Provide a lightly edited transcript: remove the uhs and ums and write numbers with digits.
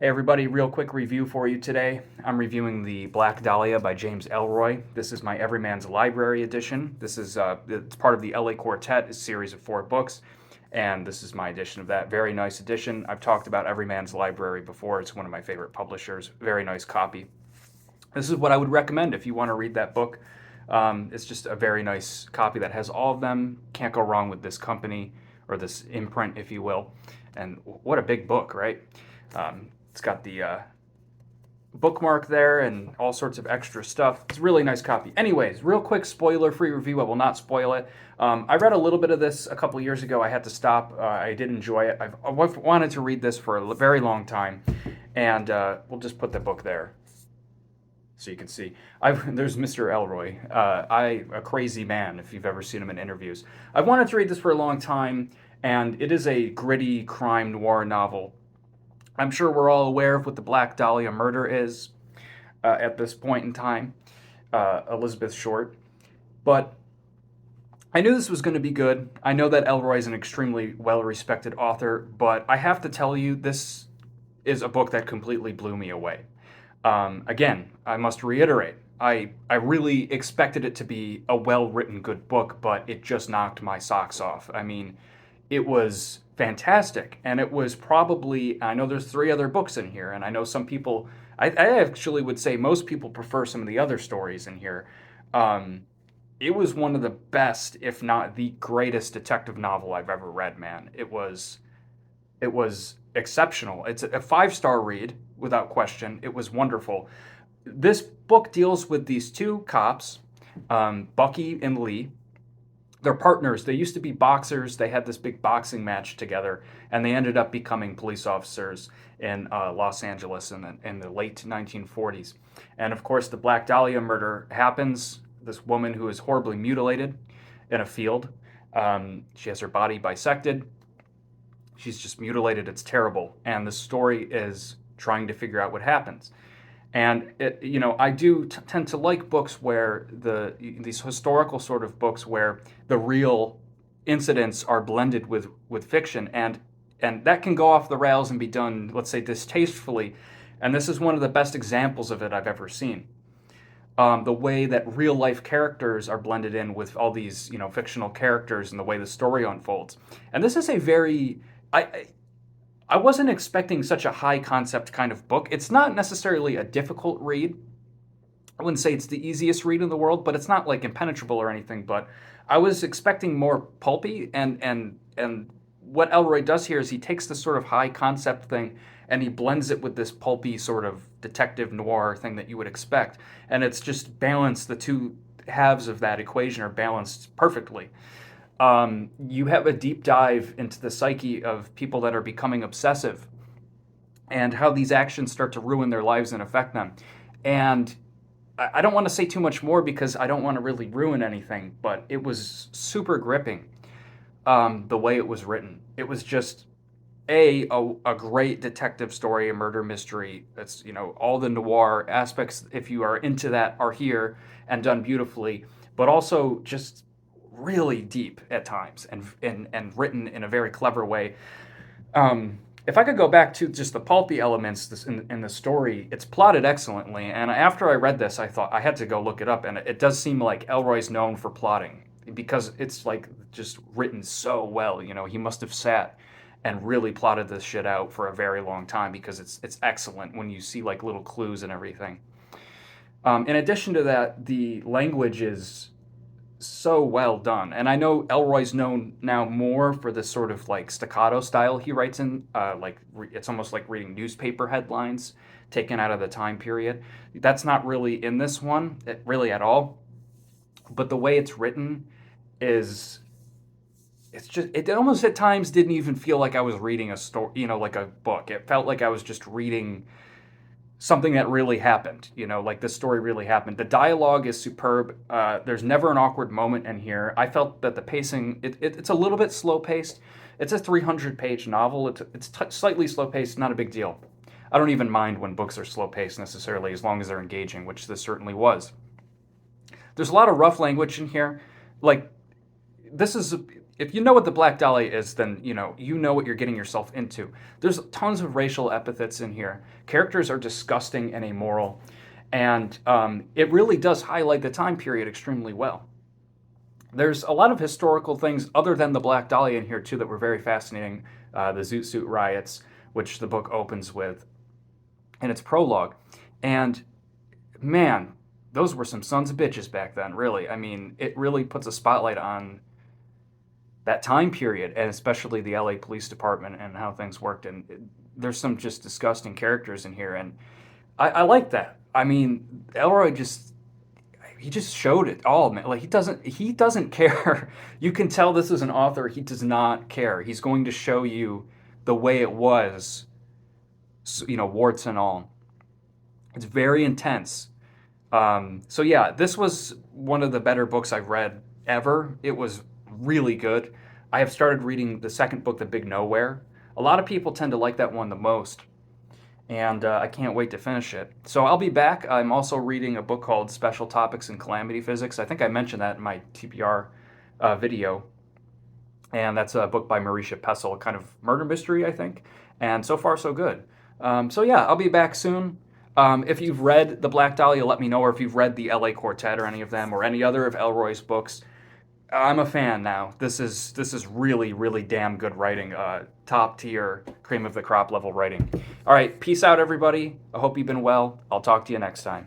Hey everybody, real quick review for you today. I'm reviewing the Black Dahlia by James Ellroy. This is my Everyman's Library edition. This is it's part of the LA Quartet, a series of 4 books, and this is my edition of that. Very nice edition. I've talked about Everyman's Library before. It's one of my favorite publishers. Very nice copy. This is what I would recommend if you want to read that book. It's just a very nice copy that has all of them. Can't go wrong with this company or this imprint, if you will. And what a big book, right? It's got the bookmark there and all sorts of extra stuff. It's a really nice copy. Anyways, real quick spoiler-free review. I will not spoil it. I read a little bit of this a couple of years ago. I had to stop. I did enjoy it. I've wanted to read this for a very long time, and we'll just put the book there so you can see. There's Mr. Ellroy. A crazy man, if you've ever seen him in interviews. I've wanted to read this for a long time, and it is a gritty crime noir novel. I'm sure we're all aware of what the Black Dahlia murder is at this point in time, Elizabeth Short. But I knew this was going to be good. I know that Ellroy is an extremely well-respected author, but I have to tell you, this is a book that completely blew me away. Again, I must reiterate, I really expected it to be a well-written, good book, but it just knocked my socks off. I mean, it was fantastic, and it was probably, I know there's 3 other books in here, and I know some people, I actually would say most people prefer some of the other stories in here. It was one of the best, if not the greatest detective novel I've ever read, man. It was exceptional. It's a 5-star read, without question. It was wonderful. This book deals with these 2 cops, Bucky and Lee. They're partners. They used to be boxers. They had this big boxing match together, and they ended up becoming police officers in Los Angeles in the late 1940s. And of course, the Black Dahlia murder happens. This woman who is horribly mutilated in a field. She has her body bisected. She's just mutilated. It's terrible. And the story is trying to figure out what happens. And I do tend to like books where these historical sort of books where the real incidents are blended with fiction, and that can go off the rails and be done, let's say, distastefully. And this is one of the best examples of it I've ever seen. The way that real life characters are blended in with all these fictional characters and the way the story unfolds. And this is a very I wasn't expecting such a high concept kind of book. It's not necessarily a difficult read. I wouldn't say it's the easiest read in the world, but it's not like impenetrable or anything. But I was expecting more pulpy, and what Ellroy does here is he takes this sort of high concept thing and he blends it with this pulpy sort of detective noir thing that you would expect, and it's just balanced. The 2 halves of that equation are balanced perfectly. You have a deep dive into the psyche of people that are becoming obsessive and how these actions start to ruin their lives and affect them. And I don't want to say too much more because I don't want to really ruin anything, but it was super gripping, the way it was written. It was just a great detective story, a murder mystery. It's, all the noir aspects, if you are into that, are here and done beautifully, but also just really deep at times and written in a very clever way. If I could go back to just the pulpy elements in the story, it's plotted excellently. And after I read this, I thought I had to go look it up. And it does seem like Ellroy's known for plotting because it's like just written so well. He must have sat and really plotted this shit out for a very long time because it's excellent when you see like little clues and everything. In addition to that, the language is so well done. And I know Ellroy's known now more for this sort of like staccato style he writes in, it's almost like reading newspaper headlines taken out of the time period. That's not really in this one, really at all. But the way it's written is, it almost at times didn't even feel like I was reading a story, like a book. It felt like I was just reading something that really happened, like this story really happened. The dialogue is superb. There's never an awkward moment in here. I felt that the pacing, it's a little bit slow paced. It's a 300-page novel. It's slightly slow paced, not a big deal. I don't even mind when books are slow paced necessarily, as long as they're engaging, which this certainly was. There's a lot of rough language in here. Like, this is if you know what the Black Dahlia is, then you know what you're getting yourself into. There's tons of racial epithets in here. Characters are disgusting and amoral, and it really does highlight the time period extremely well. There's a lot of historical things other than the Black Dahlia in here too that were very fascinating. The Zoot Suit riots, which the book opens with, in its prologue, and man, those were some sons of bitches back then. Really, I mean, it really puts a spotlight on that time period, and especially the LA Police Department and how things worked. And there's some just disgusting characters in here, and I like that. I mean, Ellroy just showed it all, man. Like he doesn't care. You can tell this is an author. He does not care. He's going to show you the way it was, warts and all. It's very intense. So yeah, this was one of the better books I've read ever. It was really good. I have started reading the second book, The Big Nowhere. A lot of people tend to like that one the most, and I can't wait to finish it. So I'll be back. I'm also reading a book called Special Topics in Calamity Physics. I think I mentioned that in my TPR video, and that's a book by Marisha Pessel, a kind of murder mystery, I think. And so far, so good. So yeah, I'll be back soon. If you've read The Black Dahlia, let me know, or if you've read the LA Quartet or any of them, or any other of Ellroy's books. I'm a fan now. This is really, really damn good writing. Top tier, cream of the crop level writing. All right, peace out, everybody. I hope you've been well. I'll talk to you next time.